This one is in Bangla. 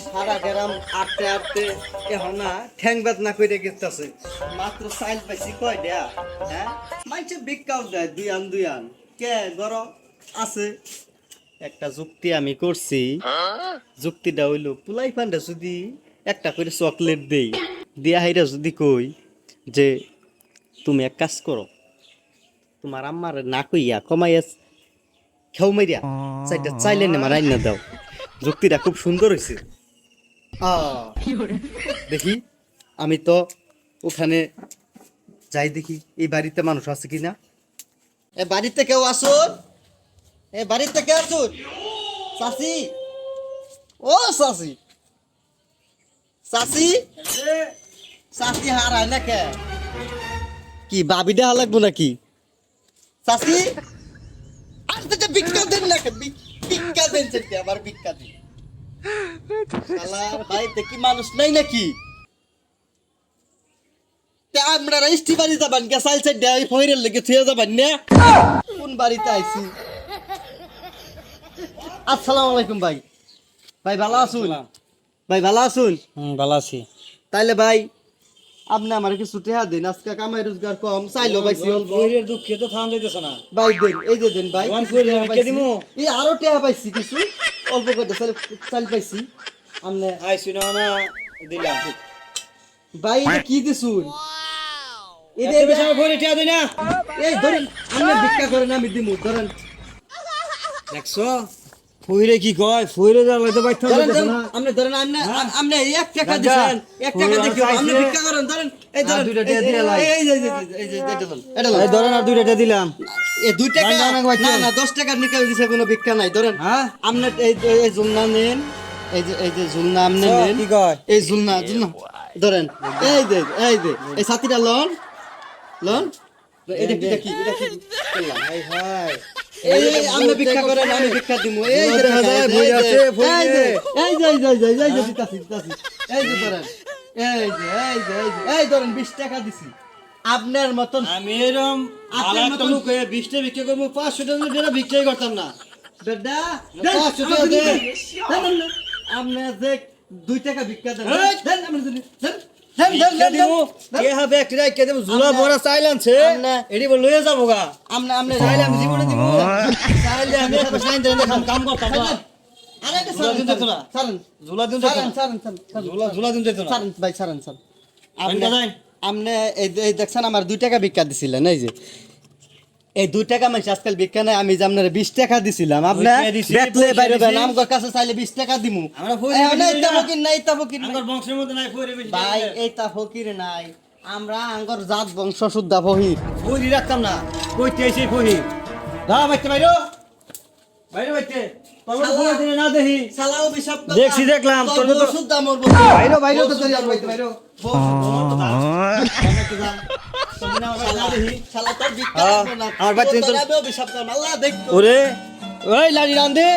সারা গ্রাম আটতে আটতে এখন না ঠ্যাং বেদনা করে গেছে মাত্র চাইল পাইছি কয় দেয়া হ্যাঁ মাইছে বিকাও দেয় দুই আন কে গরম আছে একটা যুক্তি আমি করছি যুক্তিটা হইলো পুলাই ফান্ডা যদি একটা করে চকলেট দেই দিয়া হাইরা যদি কই যে তুমি এক কাজ করো তোমার আম্মার না কইয়া কমাইয়া খেউ মাইয়া চাইলে নেমা রাইনা দাও যুক্তিটা খুব সুন্দর হয়েছে দেখি আমি তো ওখানে যাই দেখি এই বাড়িতে মানুষ আছে কিনা এ বাড়িতে কেউ আসুন এ বাড়িতে কেউ আসুন চাচি ও চাচি চাচি চাচি হারায় না কে কি বাবিটা হালাকবো নাকি চাচি আর তো ভিক্ষা দেন না ভিক্ষা দেন আবার ভিক্ষা দিন শালার বাড়িতে কি মানুষ নাই নাকি আমরা রাইস্টি বাড়ি যাবান কে সাইল সাইড দেয় ফইরের লেগে থুয়ে যাবান না কোন বাড়িতে আইছি আসসালামু আলাইকুম ভাই ভাই ভালো আছুন ভাই ভালো আছুন ভালো আছি তাইলে ভাই আপনি আমার কিছু টেহা দিন আজকে কামাই রোজগার কম চাইলো পাইছি অল্প ফইরের দুঃখে তো থাম যাইতেছ না ভাই দেন এই যে দেন ভাই ওয়ান ফইরে আমি কে দিমু এই আরো টেহা পাইছি কিছু অল্প করে চাইল পাইছি আপনি আইছি না না দিলাম ভাই এটা কি দিছুন এতে বেশি আমার ফইরে টিয়া দেই না এই ধরেন আপনি ভিক্ষা করেন আমি দিমু ধরেন দেখছো ফইরে কি কয় ফইরে যা লইতে বাইতে ধরেন হইতেছ না আপনি ধরেন আপনি 1 টাকা দিবেন 1 টাকা দেখি আপনি ভিক্ষা করেন ধরেন এই ধরেন দুইটা টিয়া দিয়ে লাই এই যে এটা ধরেন এই ধরেন আর দুইটা টিয়া দিলাম এই 2 টাকা না, না, না না 10 টাকা নিকাল দিছে কোনো ভিক্ষা নাই ধরেন হ্যাঁ আপনি এই জুলনা নেন এই যে জুলনা আপনি নেন কি কয় এই জুলনা ধরেন এই এই ছাতিটা লন এটা কি করলাম হাই হাই এই আপনি ভিক্ষা করেন আমি ভিক্ষা দিমু এই যে দেখা যায় বই আছে ফইরে এই যে দিতাছি এই যে ধরেন এই ধরেন 20 টাকা দিছি আপনার মতন আমি এরম আপনার আলাদা মতন লোক হয়ে 20 টা বিক্রি করব 500 টাকা দিয়ে বিক্রি করতাম না বেডা দেন, আপনি যে 2 টাকা ভিক্ষা দেন এই! দেন আপনি দেন কে দিমু কে হবে একটা কে দেব জুলা বড়া চাইলানছে আমনে- এডি বল লইয়া যাবো গা আপনি চাইলে আমি জীবনে দিব চাইলে আমি একটা সাইন দেন কাম করতাম না আরে এটা জুলা দিন যেত না ছাড়েন জুলা দিন যেত না ছাড়েন জুলা দিন যেত না ছাড়েন ভাই ছাড়েন আমি যাই আপনি এই দেখছেন আমার 2 টাকা ভিক্ষা দিছিলেন এই যে এই 2 টাকা মানে আজকাল ভিক্ষা নাই আমি যে আপনার 20 টাকা দিছিলাম আপনি পয়সা দিছি, বেতলে পয়সা বাইরে দিছি। নামগর কাছে চাইলে 20 টাকা দিমু আমরা ফকির নাই দিছি তা না। ফকির নাই তা ফকির নাই। আমার বংশের মধ্যে নাই ফইরে বেশি ভাই এই তা ফকির নাই আমরা আঙ্গর জাত বংশ শুদ্ধা ফহির ফইরি রাখতাম না কইতে আইছি ফইরি দা বাইতে বাইরো বাইরে বাইতে তোর ফইরে দিনে না দেহি সালাও বিশাপ দেখছি, দেখলাম, তোর তো- শুদ্ধা মরবো বাইরো তো তৈরি আর বাইতে বাইরো শালা তোর ভিক্ষা হ্যাঁ, লাগবে না আমার বাচ্চা তো- তোরাবেও বিশাপ কর আল্লাহ দেখতো ওরে ওই লাড়ি রান্দে